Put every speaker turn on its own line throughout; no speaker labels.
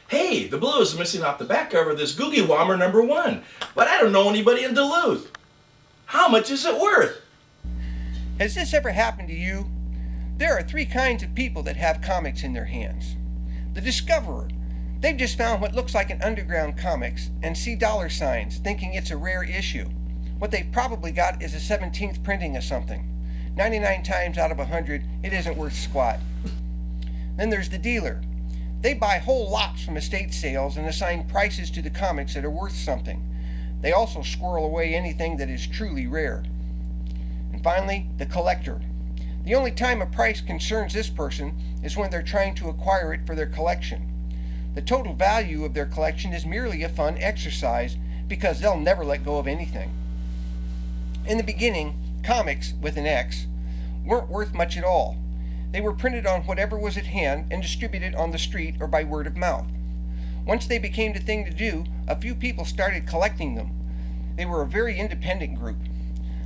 Hey, the blue is missing off the back cover of this Googie Wommer #1, but I don't know anybody in Duluth. How much is it worth?
Has this ever happened to you? There are three kinds of people that have comics in their hands. The discoverer. They've just found what looks like an underground comics and see dollar signs thinking it's a rare issue. What they've probably got is a 17th printing of something. 99 times out of 100, it isn't worth squat. Then there's the dealer. They buy whole lots from estate sales and assign prices to the comics that are worth something. They also squirrel away anything that is truly rare. And finally, the collector. The only time a price concerns this person is when they're trying to acquire it for their collection. The total value of their collection is merely a fun exercise because they'll never let go of anything. In the beginning, comics, with an X, weren't worth much at all. They were printed on whatever was at hand and distributed on the street or by word of mouth. Once they became the thing to do, a few people started collecting them. They were a very independent group.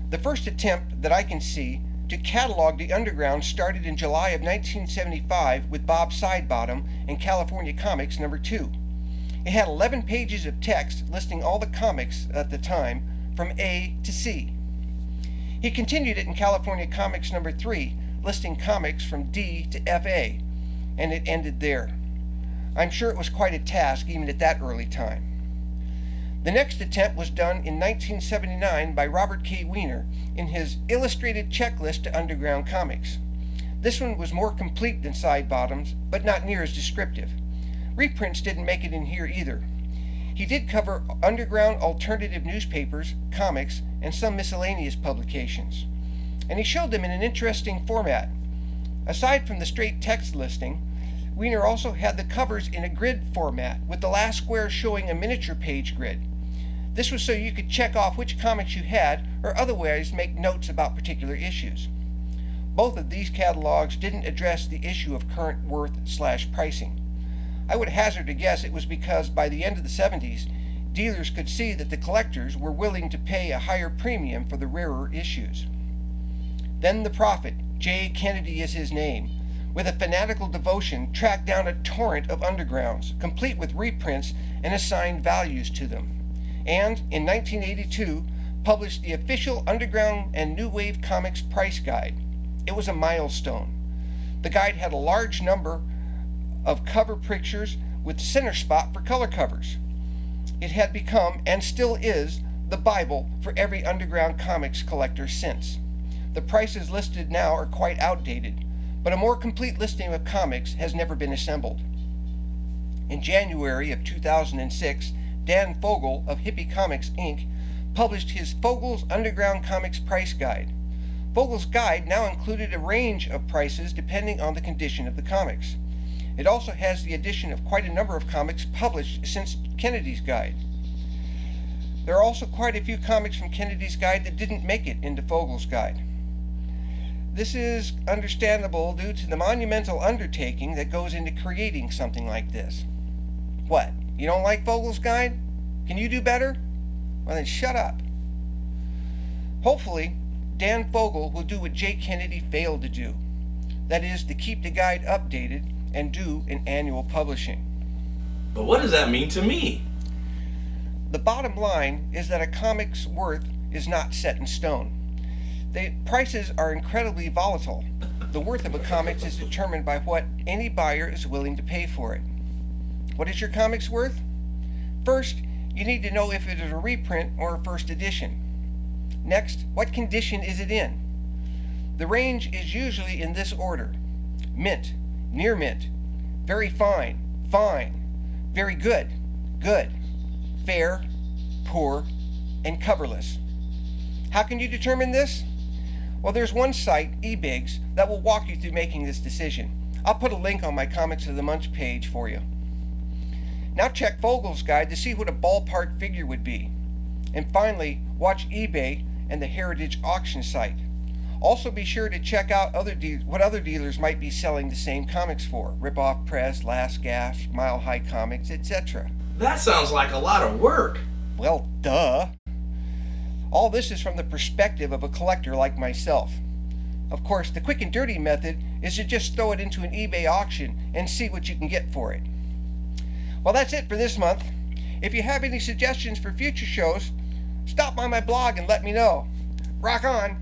The first attempt that I can see to catalog the underground started in July of 1975 with Bob Sidebottom and California Comics #2. It had 11 pages of text listing all the comics at the time from A to C. He continued it in California Comics #3, listing comics from D to FA, and it ended there. I'm sure it was quite a task even at that early time. The next attempt was done in 1979 by Robert K. Weiner in his Illustrated Checklist to Underground Comics. This one was more complete than Sidebottom's, but not near as descriptive. Reprints didn't make it in here either. He did cover underground alternative newspapers, comics, and some miscellaneous publications. And he showed them in an interesting format. Aside from the straight text listing, Weiner also had the covers in a grid format, with the last square showing a miniature page grid. This was so you could check off which comics you had or otherwise make notes about particular issues. Both of these catalogs didn't address the issue of current worth/pricing. I would hazard a guess it was because by the end of the 70s, dealers could see that the collectors were willing to pay a higher premium for the rarer issues. Then the prophet, J. Kennedy is his name, with a fanatical devotion tracked down a torrent of undergrounds, complete with reprints and assigned values to them, and in 1982 published the official Underground and New Wave Comics Price Guide. It was a milestone. The guide had a large number of cover pictures with center spot for color covers. It had become, and still is, the Bible for every underground comics collector since. The prices listed now are quite outdated, but a more complete listing of comics has never been assembled. In January of 2006, Dan Fogel of Hippie Comics Inc. published his Fogel's Underground Comics Price Guide. Fogel's guide now included a range of prices depending on the condition of the comics. It also has the addition of quite a number of comics published since Kennedy's guide. There are also quite a few comics from Kennedy's guide that didn't make it into Fogel's guide. This is understandable due to the monumental undertaking that goes into creating something like this. What, you don't like Fogel's guide? Can you do better? Well then shut up. Hopefully, Dan Fogel will do what J. Kennedy failed to do. That is, to keep the guide updated and do an annual publishing.
But what does that mean to me?
The bottom line is that a comic's worth is not set in stone. The prices are incredibly volatile. The worth of a comic is determined by what any buyer is willing to pay for it. What is your comic's worth? First, you need to know if it is a reprint or a first edition. Next, what condition is it in? The range is usually in this order: mint, near mint, very fine, fine, very good, good, fair, poor, and coverless. How can you determine this? Well, there's one site, eBigs, that will walk you through making this decision. I'll put a link on my Comics of the Month page for you. Now check Fogel's guide to see what a ballpark figure would be. And finally, watch eBay and the Heritage Auction site. Also be sure to check out what other dealers might be selling the same comics for: Rip-Off Press, Last Gasp, Mile High Comics, etc.
That sounds like a lot of work.
Well, duh. All this is from the perspective of a collector like myself. Of course, the quick and dirty method is to just throw it into an eBay auction and see what you can get for it. Well, that's it for this month. If you have any suggestions for future shows, stop by my blog and let me know. Rock on!